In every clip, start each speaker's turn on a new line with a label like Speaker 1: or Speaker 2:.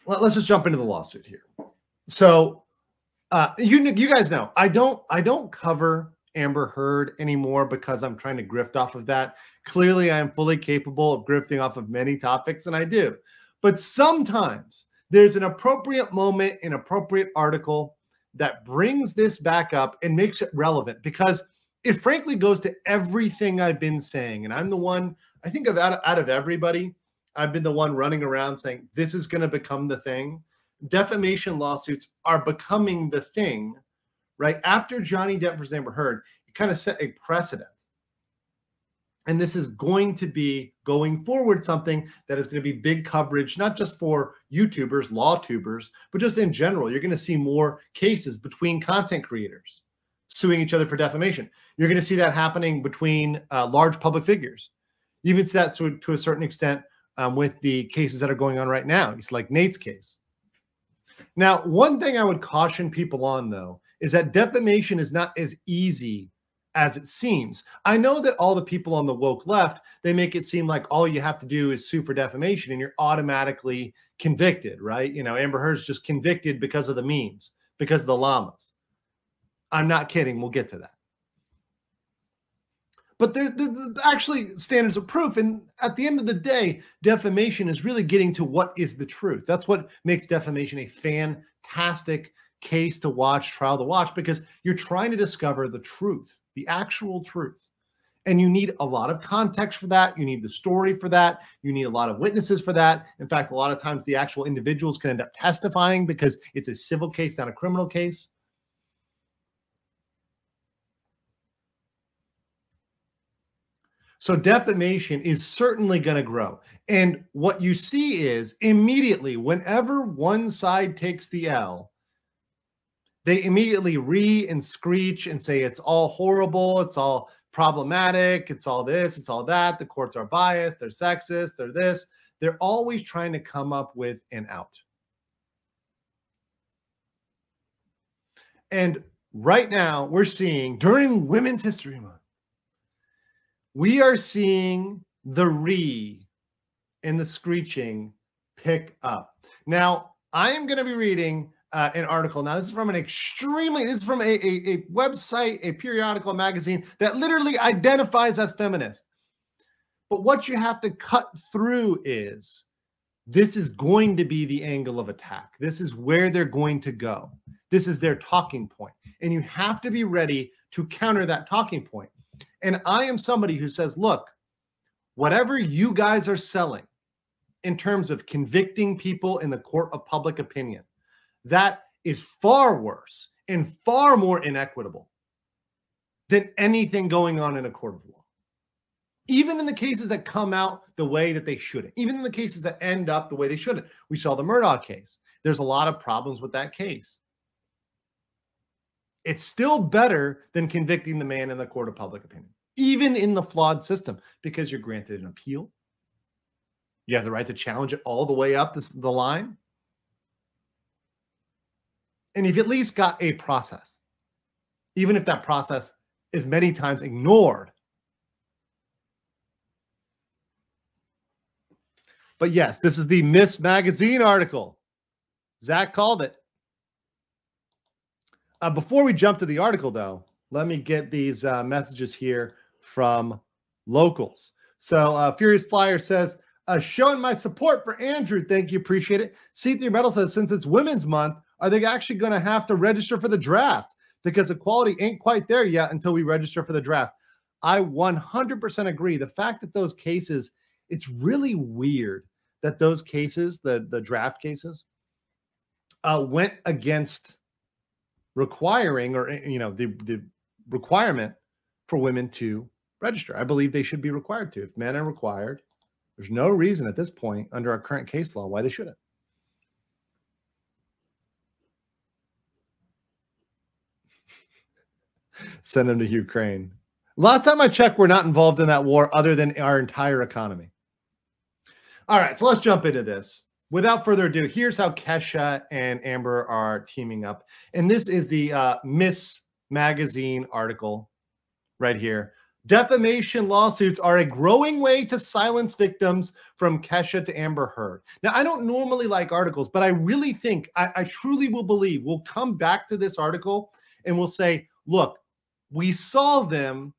Speaker 1: Let's just jump into the lawsuit here. So you guys know I don't cover Amber Heard anymore because I'm trying to grift off of that. Clearly, I am fully capable of grifting off of many topics, and I do. But sometimes there's an appropriate moment, an appropriate article that brings this back up and makes it relevant because it frankly goes to everything I've been saying. And I'm the one, I think out of everybody, I've been the one running around saying this is going to become the thing. Defamation lawsuits are becoming the thing, right? After Johnny Depp versus Amber Heard, it kind of set a precedent. And this is going to be, going forward, something that is going to be big coverage, not just for YouTubers, law-tubers, but just in general. You're going to see more cases between content creators suing each other for defamation. You're going to see that happening between large public figures. You even see that to a certain extent with the cases that are going on right now. It's like Nate's case. Now, one thing I would caution people on, though, is that defamation is not as easy as it seems. I know that all the people on the woke left, they make it seem like all you have to do is sue for defamation and you're automatically convicted, right? You know, Amber Heard's just convicted because of the memes, because of the llamas. I'm not kidding. We'll get to that. But there's actually standards of proof. And at the end of the day, defamation is really getting to what is the truth. That's what makes defamation a fantastic case to watch, trial to watch, because you're trying to discover the truth, the actual truth. And you need a lot of context for that. You need the story for that. You need a lot of witnesses for that. In fact, a lot of times the actual individuals can end up testifying because it's a civil case, not a criminal case. So defamation is certainly going to grow. And what you see is immediately, whenever one side takes the L, they immediately and screech and say it's all horrible, it's all problematic, it's all this, it's all that, the courts are biased, they're sexist, they're this. They're always trying to come up with an out. And right now, we're seeing, during Women's History Month, we are seeing the and the screeching pick up. Now, I am going to be reading an article. Now, this is from this is from a website, a periodical, a magazine that literally identifies as feminist. But what you have to cut through is this is going to be the angle of attack. This is where they're going to go. This is their talking point. And you have to be ready to counter that talking point. And I am somebody who says, look, whatever you guys are selling in terms of convicting people in the court of public opinion, that is far worse and far more inequitable than anything going on in a court of law. Even in the cases that come out the way that they shouldn't, even in the cases that end up the way they shouldn't. We saw the Murdoch case. There's a lot of problems with that case. It's still better than convicting the man in the court of public opinion, even in the flawed system, because you're granted an appeal. You have the right to challenge it all the way up the line. And you've at least got a process, even if that process is many times ignored. But yes, this is the Miss Magazine article. Zach called it. Before we jump to the article, though, let me get these messages here from locals. So Furious Flyer says, showing my support for Andrew. Thank you. Appreciate it. C3 Metal says, since it's Women's Month, are they actually going to have to register for the draft? Because equality ain't quite there yet until we register for the draft. I 100% agree. The fact that those cases, it's really weird that those cases, the draft cases, went against requiring, or the requirement for women to register. I believe they should be required to. If men are required, there's no reason at this point under our current case law why they shouldn't. Send them to Ukraine. Last time I checked, we're not involved in that war other than our entire economy. All right, so let's jump into this. Without further ado, here's how Kesha and Amber are teaming up. And this is the Miss Magazine article right here. Defamation lawsuits are a growing way to silence victims from Kesha to Amber Heard. Now, I don't normally like articles, but I really think, I truly will believe we'll come back to this article and we'll say, look, we saw them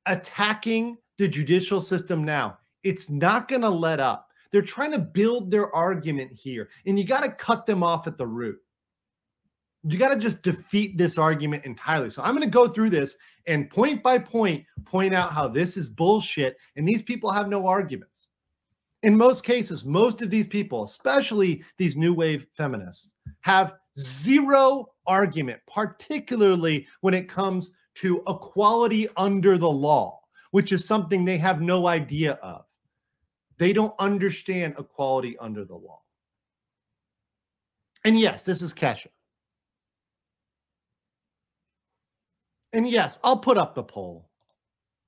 Speaker 1: attacking the judicial system now. It's not going to let up. They're trying to build their argument here, and you got to cut them off at the root. You got to just defeat this argument entirely. So I'm going to go through this and point by point out how this is bullshit, and these people have no arguments. In most cases, most of these people, especially these new wave feminists, have zero argument, particularly when it comes to equality under the law, which is something they have no idea of. They don't understand equality under the law. And yes, this is Kesha. And yes, I'll put up the poll.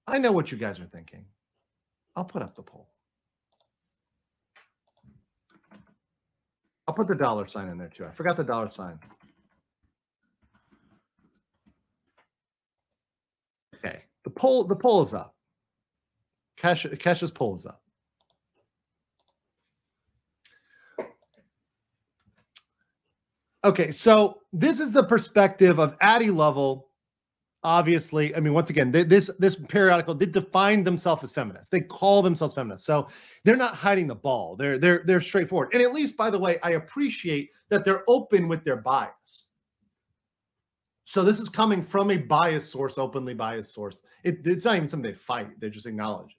Speaker 1: I know what you guys are thinking. I'll put up the poll. I'll put the $sign in there too. I forgot the $sign. Okay, the poll is up. Kesha's poll is up. Okay, so this is the perspective of Addie Lovell. Obviously, I mean, once again, this periodical did define themselves as feminists. They call themselves feminists, so they're not hiding the ball. They're straightforward. And at least, by the way, I appreciate that they're open with their bias. So this is coming from a biased source, openly biased source. It's not even something they fight; they just acknowledge it.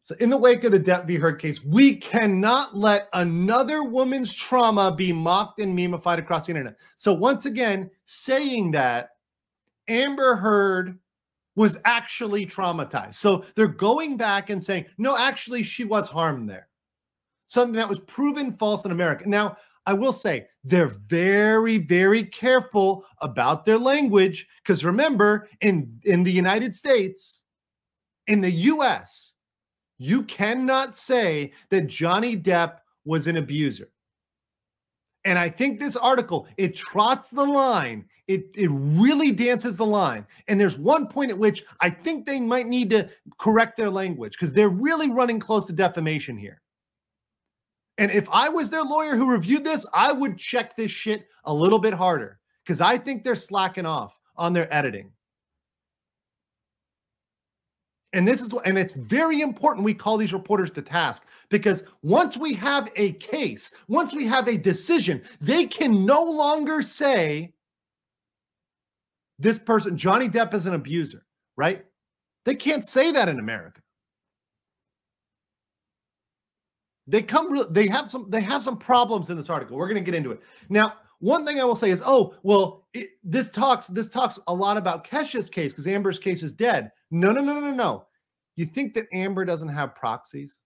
Speaker 1: So in the wake of the Depp v. Heard case, we cannot let another woman's trauma be mocked and memified across the internet. So once again, saying that Amber Heard was actually traumatized. So they're going back and saying, no, actually, she was harmed there. Something that was proven false in America. Now, I will say they're very, very careful about their language because remember, in the United States, in the U.S., you cannot say that Johnny Depp was an abuser. And I think this article, it trots the line. It really dances the line. And there's one point at which I think they might need to correct their language because they're really running close to defamation here. And if I was their lawyer who reviewed this, I would check this shit a little bit harder because I think they're slacking off on their editing. And this is, and it's very important we call these reporters to task because once we have a case, once we have a decision, they can no longer say this person, Johnny Depp, is an abuser, right? They can't say that in America. They have some problems in this article. We're going to get into it. Now, one thing I will say is, oh, well, this talks a lot about Kesha's case because Amber's case is dead. No. You think that Amber doesn't have proxies?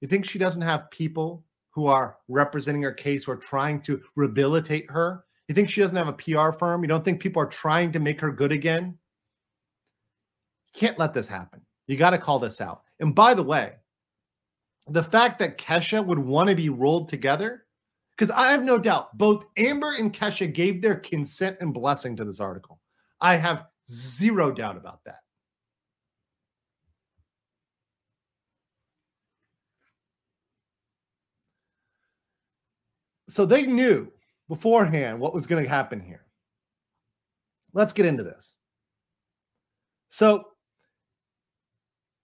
Speaker 1: You think she doesn't have people who are representing her case or trying to rehabilitate her? You think she doesn't have a PR firm? You don't think people are trying to make her good again? You can't let this happen. You got to call this out. And by the way, the fact that Kesha would want to be rolled together, because I have no doubt both Amber and Kesha gave their consent and blessing to this article. I have zero doubt about that. So they knew beforehand what was going to happen here. Let's get into this. So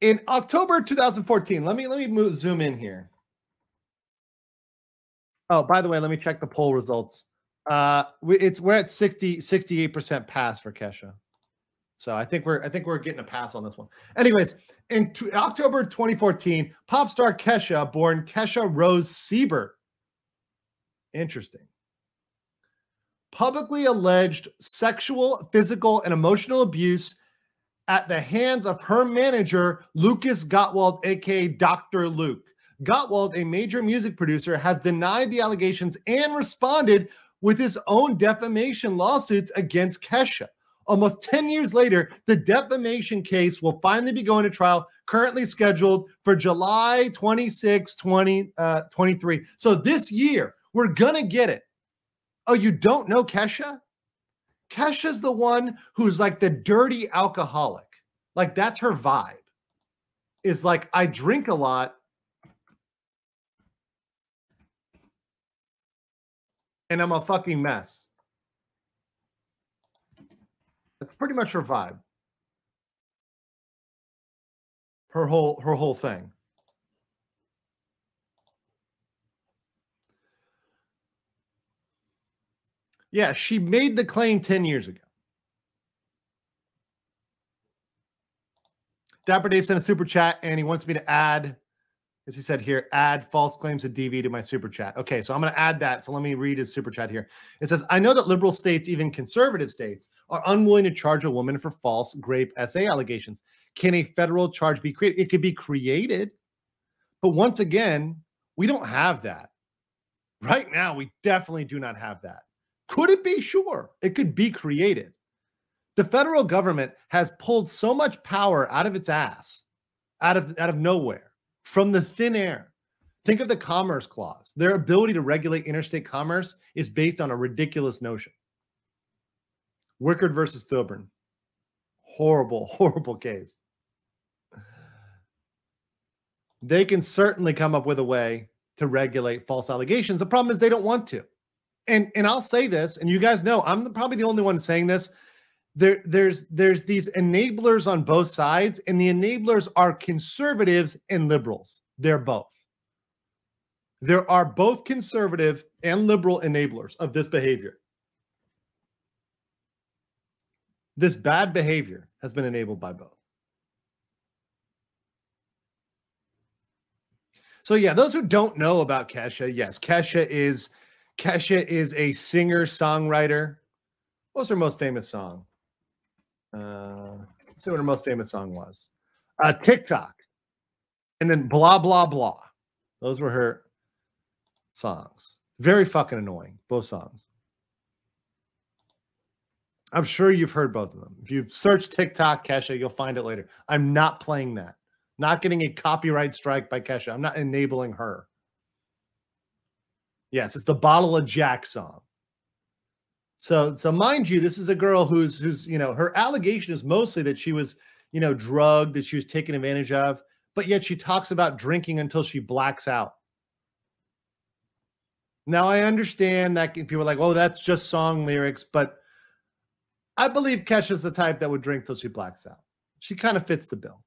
Speaker 1: in October 2014, let me zoom in here. Oh, by the way, let me check the poll results. We're at 68% pass for Kesha. So I think we're getting a pass on this one. Anyways, in October 2014, pop star Kesha, born Kesha Rose Siebert. Interesting. Publicly alleged sexual, physical, and emotional abuse at the hands of her manager, Lucas Gottwald, aka Dr. Luke. Gottwald, a major music producer, has denied the allegations and responded with his own defamation lawsuits against Kesha. Almost 10 years later, the defamation case will finally be going to trial, currently scheduled for July 26, 2023. So this year, we're going to get it. Oh, you don't know Kesha? Kesha's the one who's like the dirty alcoholic. Like, that's her vibe. Is like, I drink a lot and I'm a fucking mess. That's pretty much her vibe. Her whole thing. Yeah, she made the claim 10 years ago. Dapper Dave sent a super chat and he wants me to add, as he said here, add false claims of DV to my super chat. Okay, so I'm going to add that. So let me read his super chat here. It says, I know that liberal states, even conservative states, are unwilling to charge a woman for false grape SA allegations. Can a federal charge be created? It could be created. But once again, we don't have that. Right now, we definitely do not have that. Could it be? Sure. It could be created. The federal government has pulled so much power out of its ass, out of nowhere, from the thin air. Think of the Commerce Clause. Their ability to regulate interstate commerce is based on a ridiculous notion. Wickard versus Thilburn. Horrible, horrible case. They can certainly come up with a way to regulate false allegations. The problem is they don't want to. And I'll say this, and you guys know, I'm probably the only one saying this. There's these enablers on both sides, and the enablers are conservatives and liberals. They're both. There are both conservative and liberal enablers of this behavior. This bad behavior has been enabled by both. So yeah, those who don't know about Kesha, yes, Kesha is a singer-songwriter. What's her most famous song? Let's see what her most famous song was. TikTok. And then Blah, Blah, Blah. Those were her songs. Very fucking annoying, both songs. I'm sure you've heard both of them. If you search TikTok Kesha, you'll find it later. I'm not playing that. Not getting a copyright strike by Kesha. I'm not enabling her. Yes, it's the Bottle of Jack song. So mind you, this is a girl who's her allegation is mostly that she was, drugged, that she was taken advantage of, but yet she talks about drinking until she blacks out. Now I understand that people are like, oh, that's just song lyrics, but I believe Kesha's the type that would drink till she blacks out. She kind of fits the bill.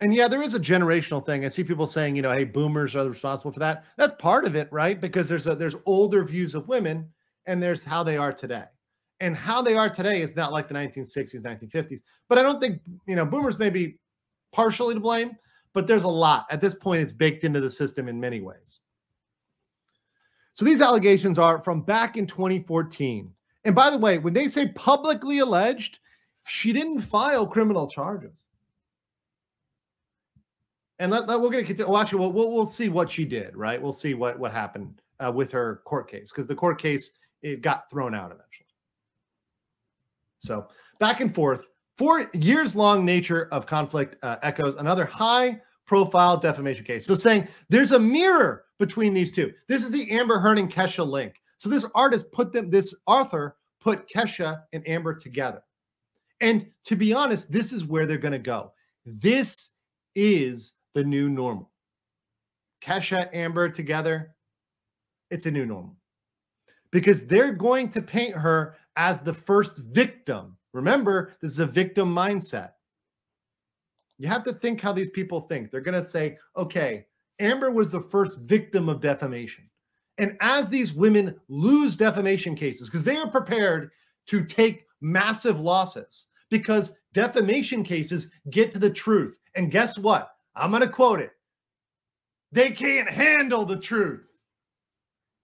Speaker 1: And yeah, there is a generational thing. I see people saying, hey, boomers are responsible for that. That's part of it, right? Because there's older views of women and there's how they are today. And how they are today is not like the 1960s, 1950s. But I don't think, boomers may be partially to blame, but there's a lot. At this point, it's baked into the system in many ways. So these allegations are from back in 2014. And by the way, when they say publicly alleged, she didn't file criminal charges. And we're going to continue. Well, actually, we'll see what she did, right? We'll see what happened with her court case, because the court case, it got thrown out eventually. So back and forth. 4 years-long nature of conflict echoes another high-profile defamation case. So saying there's a mirror between these two. This is the Amber Heard and Kesha link. So this author put Kesha and Amber together. And to be honest, this is where they're going to go. This is the new normal. Kesha, Amber together, it's a new normal. Because they're going to paint her as the first victim. Remember, this is a victim mindset. You have to think how these people think. They're going to say, okay, Amber was the first victim of defamation. And as these women lose defamation cases, because they are prepared to take massive losses, because defamation cases get to the truth. And guess what? I'm going to quote it. They can't handle the truth.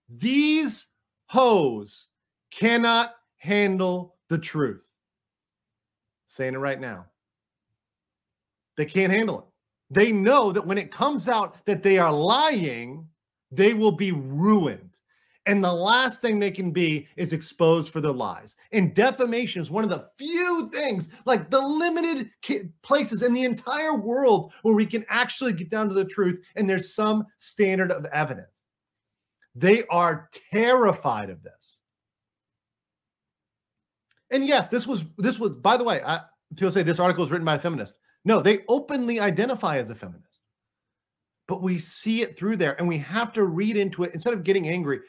Speaker 1: These hoes cannot handle the truth. Saying it right now. They can't handle it. They know that when it comes out that they are lying, they will be ruined. And the last thing they can be is exposed for their lies. And defamation is one of the few things, like the limited places in the entire world where we can actually get down to the truth and there's some standard of evidence. They are terrified of this. And yes, this was, by the way, people say this article is written by a feminist. No, they openly identify as a feminist. But we see it through there, and we have to read into it instead of getting angry,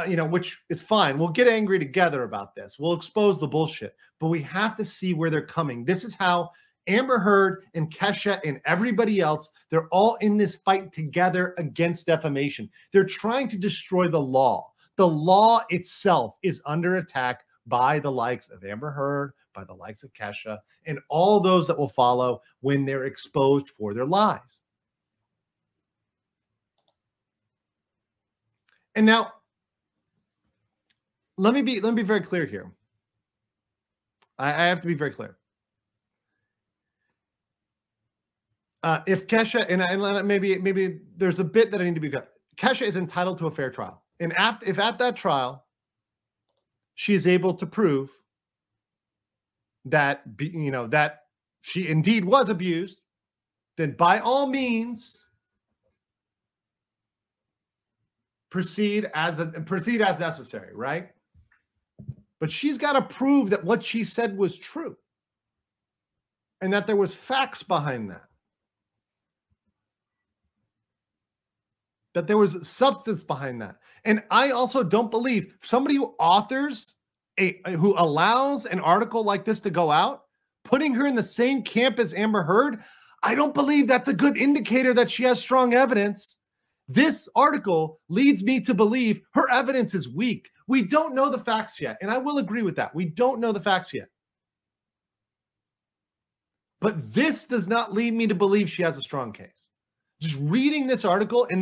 Speaker 1: which is fine. We'll get angry together about this. We'll expose the bullshit, but we have to see where they're coming. This is how Amber Heard and Kesha and everybody else, they're all in this fight together against defamation. They're trying to destroy the law. The law itself is under attack by the likes of Amber Heard, by the likes of Kesha, and all those that will follow when they're exposed for their lies. And now, let me be very clear here. I have to be very clear. If Kesha, and maybe there's a bit that I need to be clear. Kesha is entitled to a fair trial. And if at that trial, she is able to prove that, that she indeed was abused, then by all means, proceed as necessary, right? But she's got to prove that what she said was true and that there was facts behind that. That there was substance behind that. And I also don't believe somebody who authors who allows an article like this to go out, putting her in the same camp as Amber Heard, I don't believe that's a good indicator that she has strong evidence. This article leads me to believe her evidence is weak. We don't know the facts yet, and I will agree with that. We don't know the facts yet. But this does not lead me to believe she has a strong case. Just reading this article, and